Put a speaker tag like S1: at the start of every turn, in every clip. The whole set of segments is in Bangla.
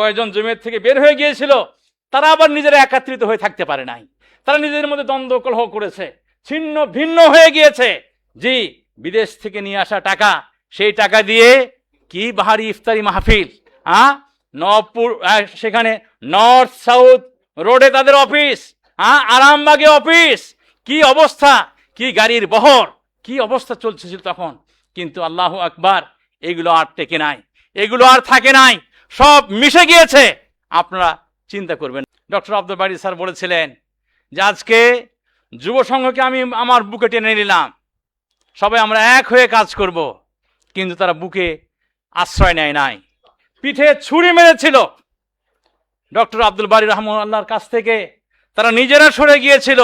S1: কয়েকজন জমিয়ত থেকে বের হয়ে গিয়েছিল, তারা আবার নিজেরা একত্রিত হয়ে থাকতে পারে নাই। তারা নিজেদের মধ্যে দ্বন্দ্ব কলহ করেছে, ছিন্ন ভিন্ন হয়ে গিয়েছে। জি, বিদেশ থেকে নিয়ে আসা টাকা, সেই টাকা দিয়ে কি বাহারি ইফতারি মাহফিল, নবপুর সেখানে নর্থ সাউথ রোডে তাদের অফিস, আরামবাগে অফিস, কি অবস্থা, কি গাড়ির বহর, কি অবস্থা চলছিল তখন। কিন্তু আল্লাহু আকবার, এগুলো আর টেকে নাই, এগুলো আর থাকে নাই, সব মিশে গিয়েছে। আপনারা চিন্তা করবেন, ডক্টর আব্দুল বারী স্যার বলেছিলেন যে আজকে যুব সংঘকে আমি আমার বুকে টেনে নিলাম, সবাই আমরা এক হয়ে কাজ করব। কিন্তু তারা বুকে আশ্রয় নেয় নাই, পিঠে ছুরি মেরেছিল। ডক্টর আব্দুল বারী রাহমাহুল্লাহর কাছ থেকে তারা নিজেরা সরে গিয়েছিল,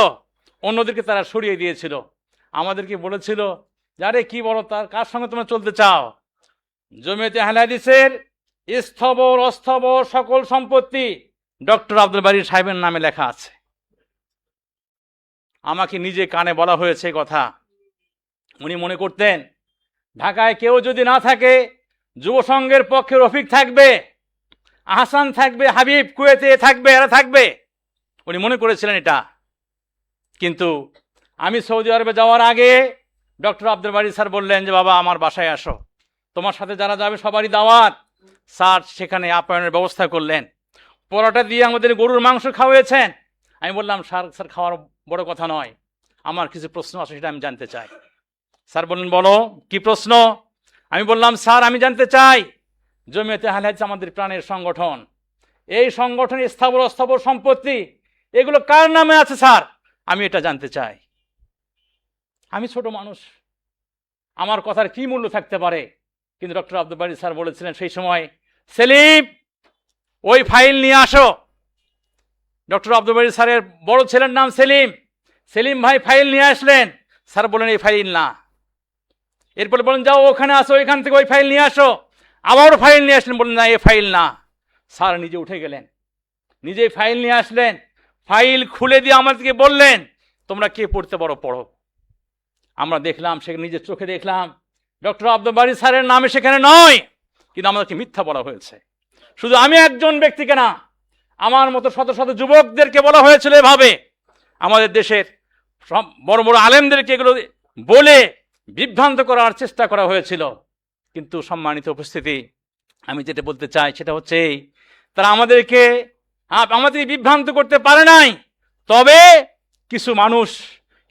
S1: অন্যদেরকে তারা সরিয়ে দিয়েছিল। আমাদেরকে বলেছিল যে আরে কি বলো, তার কার সঙ্গে তোমরা চলতে চাও? জমিয়তে আহলে হাদিসের স্থবর অস্থবর সকল সম্পত্তি ডক্টর আব্দুল বারী সাহেবের নামে লেখা আছে। আমাকে নিজে কানে বলা হয়েছে কথা। উনি মনে করতেন ঢাকায় কেউ যদি না থাকে, যুব সংঘের পক্ষে রফিক থাকবে, আহসান থাকবে, হাবিব কুয়েতে থাকবে, এরা থাকবে। উনি মনে করেছিলেন এটা। কিন্তু আমি সৌদি আরবে যাওয়ার আগে ডক্টর আব্দুল বারী স্যার বললেন যে বাবা আমার বাসায় আসো, তোমার সাথে যারা যাবে সবারই দাওয়াত। স্যার সেখানে আপ্যায়নের ব্যবস্থা করলেন, পরোটা দিয়ে আমাদের গরুর মাংস খাওয়াইয়েছেন। আমি বললাম স্যার খাওয়ার বড় কথা নয়, আমার কিছু প্রশ্ন আছে, সেটা আমি জানতে চাই। স্যার বললেন বলো কি প্রশ্ন? আমি বললাম স্যার আমি জানতে চাই, জমিয়তে আহলে হাদিস আমাদের প্রাণের সংগঠন, এই সংগঠনের স্থাবর অস্থাবর সম্পত্তি এগুলো কার নামে আছে স্যার? আমি এটা জানতে চাই। আমি ছোট মানুষ, আমার কথার কি মূল্য থাকতে পারে? কিন্তু ডক্টর আব্দুল বারী স্যার বলেছিলেন সেই সময়, সেলিম ওই ফাইল নিয়ে আসো। ডক্টর আব্দুল বারী স্যারের বড় ছেলের নাম সেলিম, সেলিম ভাই ফাইল নিয়ে আসলেন। স্যার বলেন এই ফাইল না। এরপরে বলেন যাও ওখানে আসো, ওইখান থেকে ওই ফাইল নিয়ে আসো। আবার ফাইল নিয়ে আসলেন, বললেন না এ ফাইল না। স্যার নিজে উঠে গেলেন, নিজে ফাইল নিয়ে আসলেন, ফাইল খুলে দিয়ে আমাদেরকে বললেন তোমরা কে পড়তে পারো পড়ো। আমরা দেখলাম, সেখানে নিজের চোখে দেখলাম ডক্টর আব্দুল বারী স্যারের নামে সেখানে নয়, কিন্তু আমাদেরকে মিথ্যা বলা হয়েছে। শুধু আমি একজন ব্যক্তিকে না, আমার মতো শত শত যুবকদেরকে বলা হয়েছিল এভাবে। আমাদের দেশের সব বড় বড় আলেমদেরকে এগুলো বলে বিভ্রান্ত করার চেষ্টা করা হয়েছিল। কিন্তু সম্মানিত উপস্থিতি, আমি যেটা বলতে চাই সেটা হচ্ছে তারা আমাদেরকে বিভ্রান্ত করতে পারে নাই। তবে কিছু মানুষ,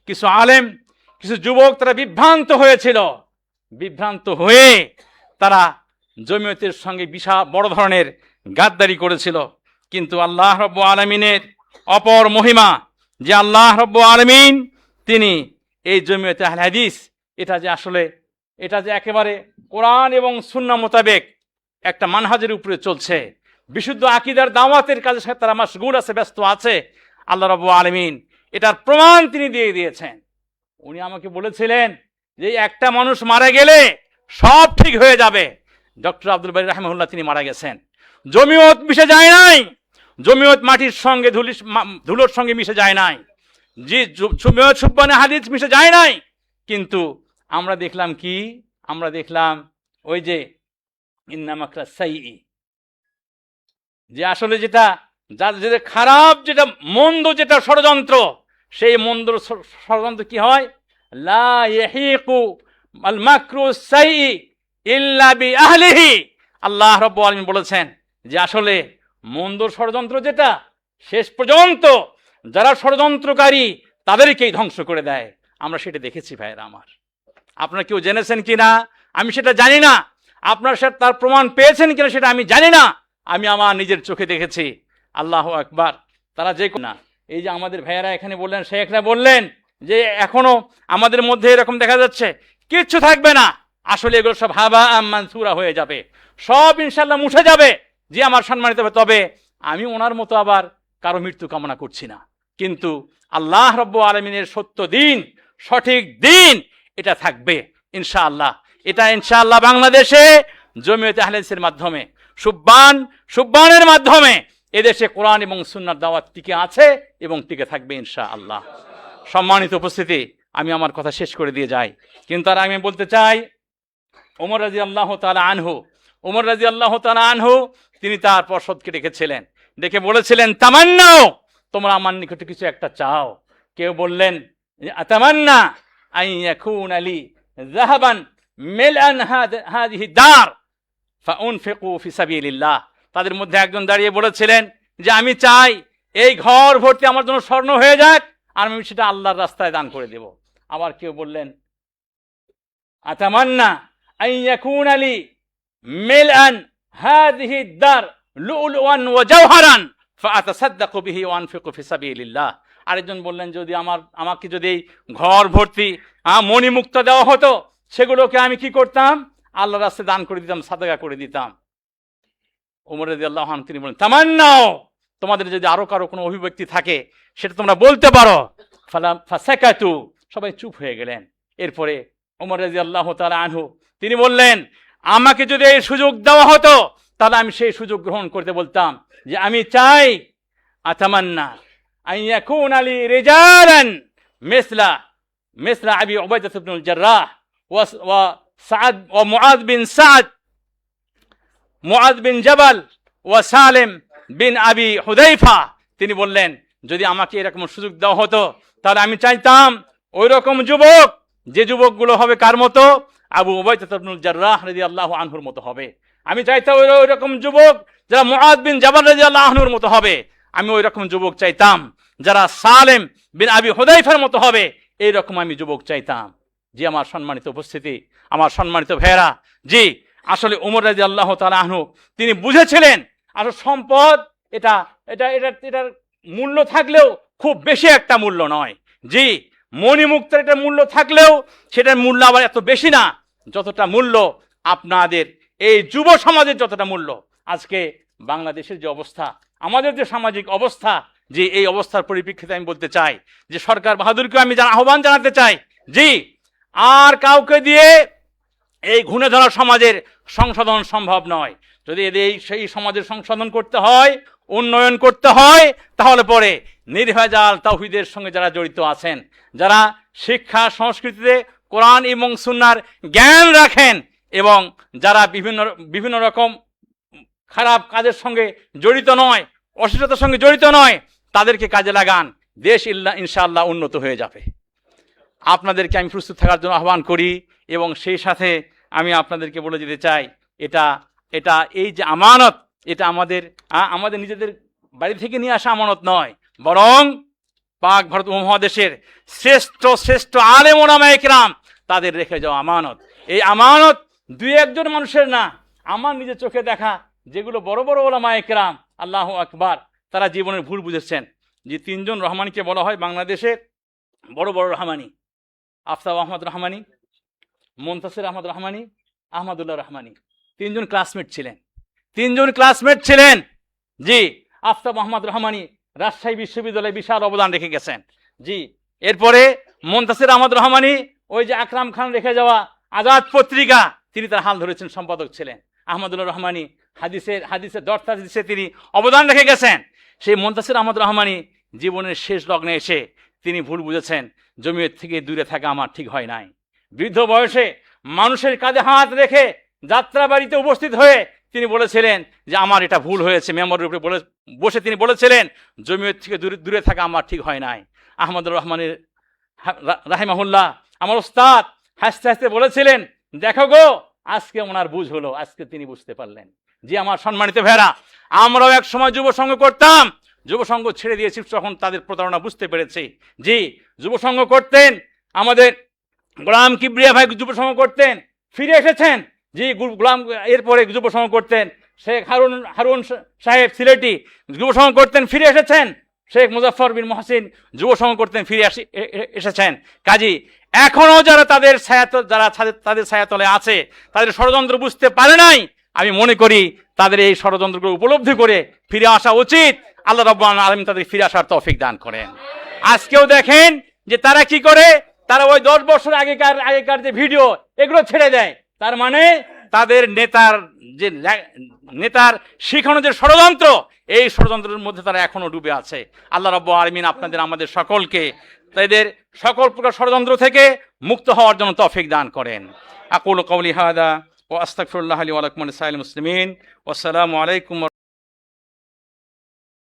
S1: কিছু আলেম, কিছু যুবক তারা বিভ্রান্ত হয়েছিল। বিভ্রান্ত হয়ে তারা জমিয়তের সঙ্গে বিশাল বড় ধরনের গাদ্দারি করেছিল। কিন্তু আল্লাহ রাব্বুল আলামিনের অপর মহিমা যে আল্লাহ রাব্বুল আলামিন তিনি এই জমিয়তে আহলে হাদিস, এটা যে আসলে এটা যে একেবারে কোরআন এবং সুন্নাহ মোতাবেক একটা মানহাজের উপরে চলছে, বিশুদ্ধ আকীদার দাওয়াতের কাজের সাথে তারা মাশগুল আছে, ব্যস্ত আছে। আল্লাহ রাব্বুল আলামিন এটার প্রমাণ তিনি দিয়ে দিয়েছেন। উনি আমাকে বলেছিলেন যে একটা মানুষ মারা গেলে সব ঠিক হয়ে যাবে। ডক্টর আব্দুল বারী রাহমাহুল্লাহ তিনি মারা গেছেন, জমিয়ত মিশে যায় নাই, জমিয়ত মাটির সঙ্গে ধুলোর সঙ্গে মিশে যায় নাই, জি জমিয়ত সুবহানে হাদিস মিশে যায় নাই। কিন্তু আমরা দেখলাম কি, আমরা দেখলাম ওই যে ইন্নামাকরা সাইয়্যি, যে আসলে যেটা যেটা খারাপ, যেটা মন্দ, যেটা ষড়যন্ত্র, সেই মন্দ ষড়যন্ত্র কি হয়, লা ইয়াহিকু আল মাকরু সাইয়্যি ইল্লা বিআহলিহি। আল্লাহ রাব্বুল আলামিন বলেছেন যে আসলে মন্দ ষড়যন্ত্র যেটা শেষ পর্যন্ত যারা ষড়যন্ত্রকারী তাদেরকেই ধ্বংস করে দেয়। আমরা সেটা দেখেছি ভাইয়েরা আমার। আপনারা কেউ জেনেছেন কিনা আমি সেটা জানি না, আপনারা সেটা তার প্রমাণ পেয়েছেন কিনা সেটা আমি জানি না, আমি আমার নিজের চোখে দেখেছি। আল্লাহু আকবার। তারা যে না, এই যে আমাদের ভাইয়েরা এখানে বললেন, শেখরা বললেন যে এখনো আমাদের মধ্যে এরকম দেখা যাচ্ছে, কিচ্ছু থাকবে না। আসলে এগুলো সব হাবা মানসুরা হয়ে যাবে, সব ইনশাল্লাহ মুছে যাবে। যে আমার সম্মানিত হবে, তবে আমি ওনার মতো আবার কারো মৃত্যু কামনা করছি না। কিন্তু আল্লাহ রাব্বুল আলামিনের সত্য দিন, সঠিক দিন এটা থাকবে ইনশাআল্লাহ। এটা ইনশাআল্লাহ বাংলাদেশে জমিয়তে আহলে হাদিসের মাধ্যমে, সুবহানের মাধ্যমে এদেশে কোরআন এবং সুন্নাহর দাওয়াত টিকে আছে এবং টিকে থাকবে ইনশাআল্লাহ। সম্মানিত উপস্থিতি, আমি আমার কথা শেষ করে দিয়ে যাই, কিন্তু আর আমি বলতে চাই ওমর রাদিয়াল্লাহু তাআলা আনহু, ওমর রাদিয়াল্লাহু তাআলা আনহু তিনি তার পর্ষদকে ডেকেছিলেন, ডেকে বলেছিলেন তামান্নাও, তোমরা আমার নিকটে কিছু একটা চাও। কেউ বললেন আতামান্না আন ইয়াকুন আলী যাহাবান মিলআন হাযিহি দার ফাউনফিকু ফি সাবিলিল্লাহ। তাদের মধ্যে একজন দাঁড়িয়ে বলেছিলেন যে আমি চাই এই ঘর ভর্তি আমার জন্য স্বর্ণ হয়ে যাক, আর আমি সেটা আল্লাহর রাস্তায় দান করে দেব। আবার কেউ বললেন আতামান্না আন ইয়াকুন আলী মিলআন হাযিহি দার লুলুআন ওয়া জাওহারান ফাআতাসাদ্দাকু বিহি ওয়া আনফিকু ফি সাবিলিল্লাহ। আরেকজন বললেন যদি আমাকে যদি ঘর ভর্তি মণিমুক্তা দেওয়া হতো, সেগুলোকে আমি কি করতাম, আল্লাহর রাস্তায় দান করে দিতাম, সাদাকা করে দিতাম। ওমর রাদিয়াল্লাহু আনহু তিনি বলেন তামান্নাও, তোমাদের যদি আরো কারো কোনো অভিব্যক্তি থাকে সেটা তোমরা বলতে পারো। ফাসাকাতু, সবাই চুপ হয়ে গেলেন। এরপরে ওমর রাদিয়াল্লাহু তাআলা আনহু তিনি বললেন আমাকে যদি এই সুযোগ দেওয়া হতো তাহলে আমি সেই সুযোগ গ্রহণ করতে বলতাম যে আমি চাই আতামান্না আন ইয়াকুনা লি রিজালান মিসলা আবি উবাইদা ইবনুল জাররাহ ওয়া সাদ ওয়া মুআদ বিন জাবাল ওয়া সালেম বিন আবি হুদাইফা। তিনি বললেন যদি আমাকে এরকম সুযোগ দেওয়া হতো তাহলে আমি চাইতাম ওই রকম যুবক, যে যুবকগুলো হবে কার মতো, আবু উবাইদা ইবনুল জাররাহ রাদিয়াল্লাহু আনহুর মতো হবে। আমি চাইতাম ওই রকম যুবক যারা মুআদ বিন জাবাল রাদিয়াল্লাহু আনহুর মতো হবে। আমি ওই রকম যুবক চাইতাম যারা সালেম বিন আবি হুদাইফার মতো হবে। এইরকম আমি যুবক চাইতাম। জি আমার সম্মানিত উপস্থিতি, আমার সম্মানিত ভাইয়েরা, জি আসলে ওমর রাদিয়াল্লাহু তাআলা আনহু তিনি বুঝেছিলেন আসলে সম্পদ এটার মূল্য থাকলেও খুব বেশি একটা মূল্য নয়। জি মণিমুক্তার এটা মূল্য থাকলেও সেটার মূল্য আবার এত বেশি না যতটা মূল্য আপনাদের এই যুব সমাজের যতটা মূল্য। আজকে বাংলাদেশের যে অবস্থা, আমাদের যে সামাজিক অবস্থা, যে এই অবস্থার পরিপ্রেক্ষিতে আমি বলতে চাই যে সরকার বাহাদুরকে আমি আহ্বান জানাতে চাই, জি আর কাউকে দিয়ে এই ঘুণে ধরা সমাজের সংশোধন সম্ভব নয়। যদি সেই সমাজের সংশোধন করতে হয়, উন্নয়ন করতে হয়, তাহলে পরে নির্ভেজাল তাওহীদের সঙ্গে যারা জড়িত আছেন, যারা শিক্ষা সংস্কৃতিতে কোরআন এবং সুন্নাহর জ্ঞান রাখেন এবং যারা বিভিন্ন রকম খারাপ কাজের সঙ্গে জড়িত নয়, অশ্লীলতার সঙ্গে জড়িত নয়, তাদেরকে কাজে লাগান, দেশ ইনশাআল্লাহ উন্নত হয়ে যাবে। আপনাদেরকে আমি প্রস্তুত থাকার জন্য আহ্বান করি এবং সেই সাথে আমি আপনাদেরকে বলে যেতে চাই এটা এই যে আমানত, এটা আমাদের নিজেদের বাড়ি থেকে নিয়ে আসা আমানত নয়, বরং পাক ভারত উপমহাদেশের শ্রেষ্ঠ আলেম ওলামায়ে কেরাম তাদের রেখে যাওয়া আমানত। এই আমানত দুই একজন মানুষের না, আমার নিজের চোখে দেখা যেগুলো বড় বড় ওলামায়ে কেরাম, আল্লাহু আকবার, তারা জীবনের ভুল বুঝেছেন। যে তিনজন রহমানিকে বলা হয় বাংলাদেশের বড় বড় রহমানি, আফতাব আহমদ রহমানি, মুনতাসির আহমদ রহমানি, আহমদুল্লাহ রহমানি। তিনজন ক্লাসমেট ছিলেন। জি আফতাব আহমদ রহমানি রাজশাহী বিশ্ববিদ্যালয়ে বিশাল অবদান রেখে গেছেন। জি এরপরে মুনতাসির আহমদ রহমানি ওই যে আকরাম খান রেখে যাওয়া আজাদ পত্রিকা, তিনি তার হাল ধরেছেন, সম্পাদক ছিলেন। আহমদুল্লাহ রহমানি হাদিসের দর্তা হাদিসে তিনি অবদান রেখে গেছেন। সেই মুনতাসির আহমদ রহমানি জীবনের শেষ লগ্নে এসে তিনি ভুল বুঝেছেন, জমিয়ত থেকে দূরে থাকা আমার ঠিক হয় নাই। বৃদ্ধ বয়সে মানুষের কাঁধে হাত রেখে যাত্রা বাড়িতে উপস্থিত হয়ে তিনি বলেছিলেন যে আমার এটা ভুল হয়েছে। মেম্বারের উপরে বসে তিনি বলেছিলেন জমিয়ত থেকে দূরে থাকা আমার ঠিক হয় নাই। আহমদুর রহমানের রাহিমাহুল্লাহ আমার ওস্তাদ হাসতে হাসতে বলেছিলেন দেখো গো আজকে ওনার বুঝ হলো, আজকে তিনি বুঝতে পারলেন। জি আমার সম্মানিত ভাইরা, আমরাও এক সময় যুব সংঘ করতাম, যুব সংঘ ছেড়ে দিয়েছি তখন তাদের প্রতারণা বুঝতে পেরেছি। জি যুব সংঘ করতেন, আমাদের গোলাম কিবরিয়া ভাই যুব সংঘ করতেন, ফিরে এসেছেন। জি গোলাম এরপরে যুব সংঘ করতেন শেখ হারুন সাহেব সিলেটি, যুব সংঘ করতেন, ফিরে এসেছেন। শেখ মুজাফফর বিন মহসিন যুব সংঘ করতেন, ফিরে এসেছেন। কাজী এখনো যারা তাদের ছায়াতলে আছে, তাদের ষড়যন্ত্র বুঝতে পারে নাই, আমি মনে করি তাদের এই ষড়যন্ত্রগুলো উপলব্ধি করে ফিরে আসা উচিত। আল্লাহ রাব্বুল আলামিন তাদের ফিরে আসার তৌফিক দান করেন। আজকেও দেখেন যে তারা কি করে, তারা ওই 10 বছর আগেকার যে ভিডিও এগুলো ছেড়ে দেয়। তার মানে তাদের নেতার শিখানো যে ষড়যন্ত্র, এই ষড়যন্ত্রের মধ্যে তারা এখনো ডুবে আছে। আল্লাহ রাব্বুল আলামিন আপনাদের আমাদের সকলকে তাদের সকল প্রকার ষড়যন্ত্র থেকে মুক্ত হওয়ার জন্য তৌফিক দান করেন। আকুলু কওলি হাদা ওয়া আস্তাগফিরুল্লাহ লি ওয়া লাকুম ওয়া লিসাইরিল মুসলিমিন। ওয়াসসালামু আলাইকুম।